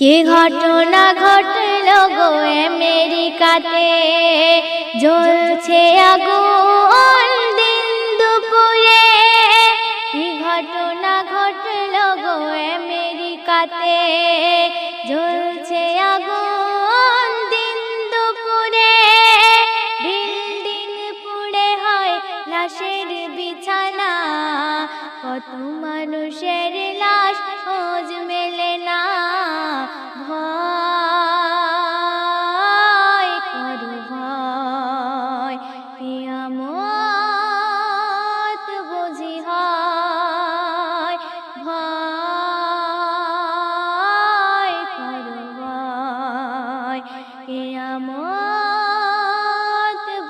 কি ঘটনা ঘটলো গো আমেরিকাতে, জ্বলছে আগুন দিন দুপুরে। কি ঘটনা ঘটলো গো আমেরিকাতে, জ্বলছে আগুন দিন দুপুরে। বিল্ডিং পুড়ে হয় লাশের বিছানা, কত মানুষের লাশ খোঁজ মেলে না। ভয় করো ভয়, কিয়ামত বুঝি হয়। ভয় করো ভয়, কিয়ামত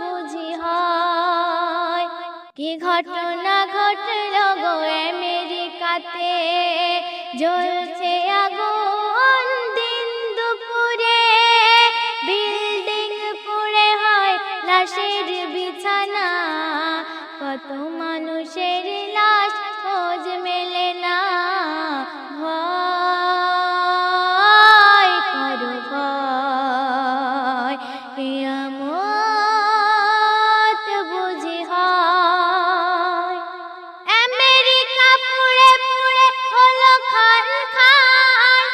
বুঝি হয়। কি ঘটনা ঘটলো গো আমেরিকাতে, জ্বলছে আগুন দিন দুপুরে। বিল্ডিং পুড়ে হয় লাশের বিছানা, কত মানুষের লাশ খোঁজ মেলে না। ভয় করো ভয়, কিয়ামত বুঝি হয়। আমেরিকা পুড়ে পুড়ে হলো খান খান,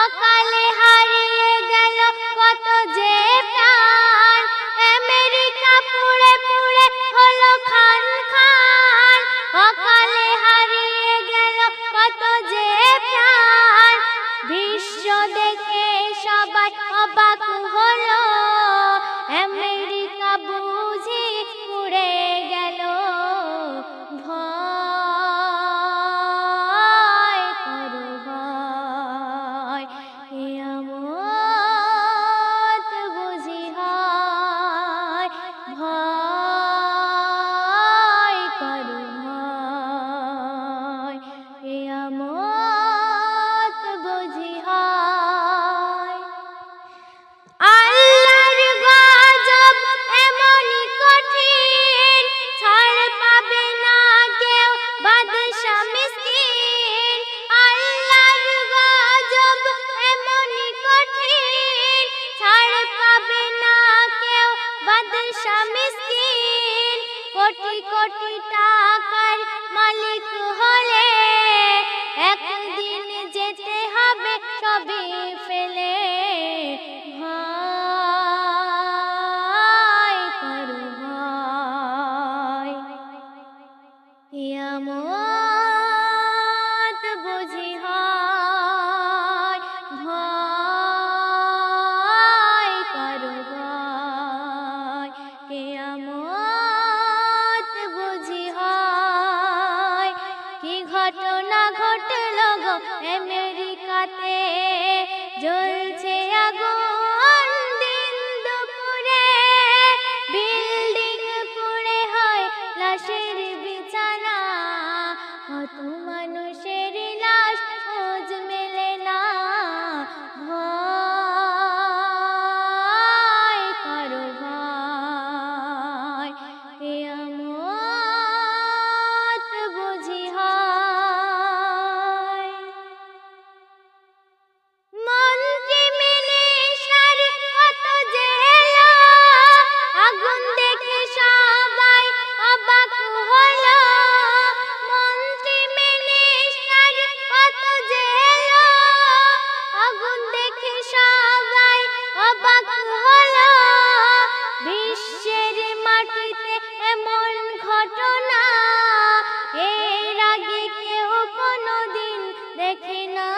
অকালে হারিয়ে গেল কত যে প্রাণ। আমেরিকা পুড়ে পুড়ে হলো খান খান, অকালে হারিয়ে গেল কত যে প্রাণ। বিশ্ব দেখে সবাই অবাক হলো, আমেরিকা বুঝি পুড়ে গেল। ভয় করো ভয়, কিয়ামত বুঝি হয়। ভয় করো ভয়, কিয়ামত বুঝি হয়। আল্লাহর গজব এমনই কঠিন, ছাড় পাবে না কেউ বাদশা মিসকিন। আল্লাহর গজব এমনই কঠিন, ছাড় পাবে না কেউ বাদশা মিসকিন। কোটি কোটি টাকার মালিক হলে একদিন যেতে হবে সবই ফেলে। ভয় করো ভয়, কিয়ামত বুঝি হয়। ভয় করো ভয়, কিয়ামত বুঝি হয়। কি ঘটনা ঘটলো গো আমেরিকাতে, জ্বলছে আগুন দিন দুপুরে। বিল্ডিং পুড়ে হয় লাশের বিছানা, কত মানুষের লাশ খোঁজ মেলে না। ভয় করো ভয়, কিয়ামত বুঝি হয়। মন্ত্রী মিনিস্টার কত যে এলো, আগুন দেখে সবাই অবাক হলো। মন্ত্রী মিনিস্টার কত যে এলো, আগুন দেখে সবাই অবাক হলো। বিশ্বের মাটিতে এমন ঘটনা এর আগে কেউ কোনোদিন দেখে না।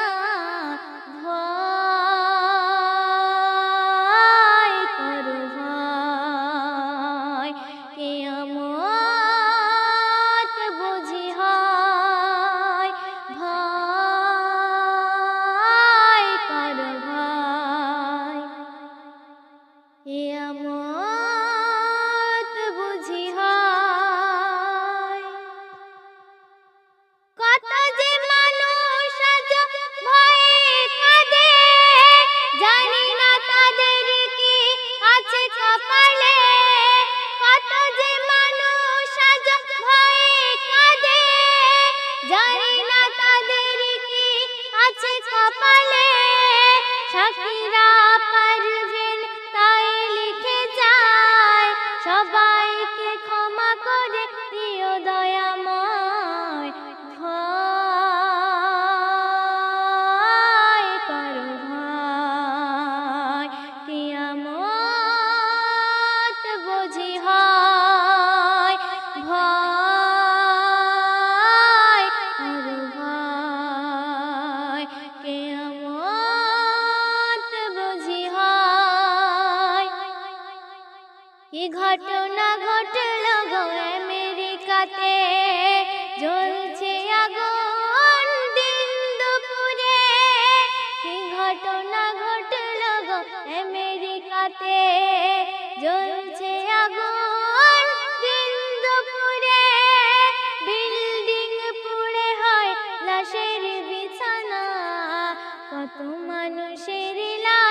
ভয় করো ভয়, কিয়ামত বুঝি হয়। ভয় করো ভয়, কিয়ামত বুঝি হয়। কত যে মানুষ আজ ভয়ে কাঁদে, জানি না তাদের কি আছে কপালে। কত যে মানুষ আজ ভয়ে কাঁদে, জানি না তাদের কি আছে কপালে। শাকিরা পারভীন তাই লিখে যায়, সবাইকে ক্ষমা করে দিও দয়াময়। ভয় করো ভাই, কিয়ামত বুঝি হয়। ভয় করো ভাই, কিয়ামত বুঝি হয়। কি ঘটনা ঘটল গো আমেরিকাতে, জ্বলছে আগুন দিন দুপুরে। কি ঘটনা ঘটল গো আমেরিকাতে, জ্বলছে আগুন দিন দুপুরে। বিল্ডিং পুড়ে হয় লাশের বিছানা, কত মানুষের লাশ